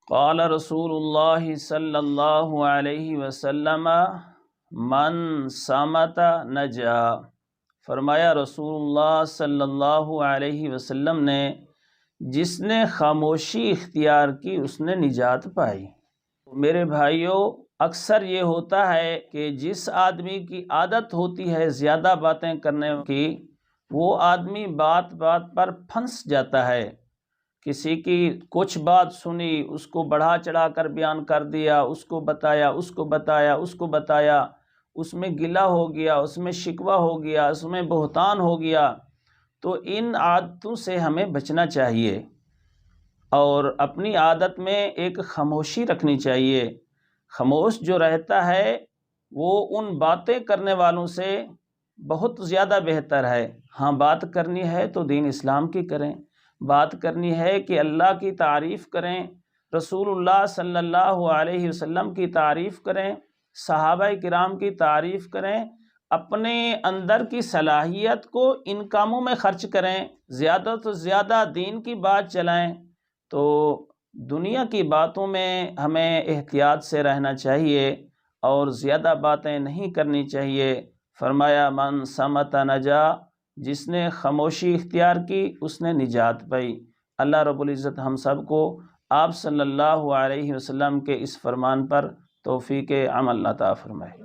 قال رسول اللہ صلی اللہ علیہ وسلم من صمت نجا، فرمایا رسول اللہ صلی اللہ علیہ وسلم نے، جس نے خاموشی اختیار کی اس نے نجات پائی۔ میرے بھائیوں، اکثر یہ ہوتا ہے کہ جس آدمی کی عادت ہوتی ہے زیادہ باتیں کرنے کی، وہ آدمی بات بات پر پھنس جاتا ہے۔ کسی کی کچھ بات سنی، اس کو بڑھا چڑھا کر بیان کر دیا، اس کو بتایا، اس میں گلہ ہو گیا، اس میں شکوہ ہو گیا، اس میں بہتان ہو گیا۔ تو ان عادتوں سے ہمیں بچنا چاہیے اور اپنی عادت میں ایک خاموشی رکھنی چاہیے۔ خاموش جو رہتا ہے وہ ان باتیں کرنے والوں سے بہت زیادہ بہتر ہے۔ ہاں، بات کرنی ہے تو دین اسلام کی کریں، بات کرنی ہے کہ اللہ کی تعریف کریں، رسول اللہ صلی اللہ علیہ وسلم کی تعریف کریں، صحابہ کرام کی تعریف کریں، اپنے اندر کی صلاحیت کو ان کاموں میں خرچ کریں، زیادہ تو زیادہ دین کی بات چلائیں۔ تو دنیا کی باتوں میں ہمیں احتیاط سے رہنا چاہیے اور زیادہ باتیں نہیں کرنی چاہیے۔ فرمایا من صمت نجا، جس نے خاموشی اختیار کی اس نے نجات پائی۔ اللہ رب العزت ہم سب کو آپ صلی اللہ علیہ وسلم کے اس فرمان پر توفیق عمل عطا فرمائے۔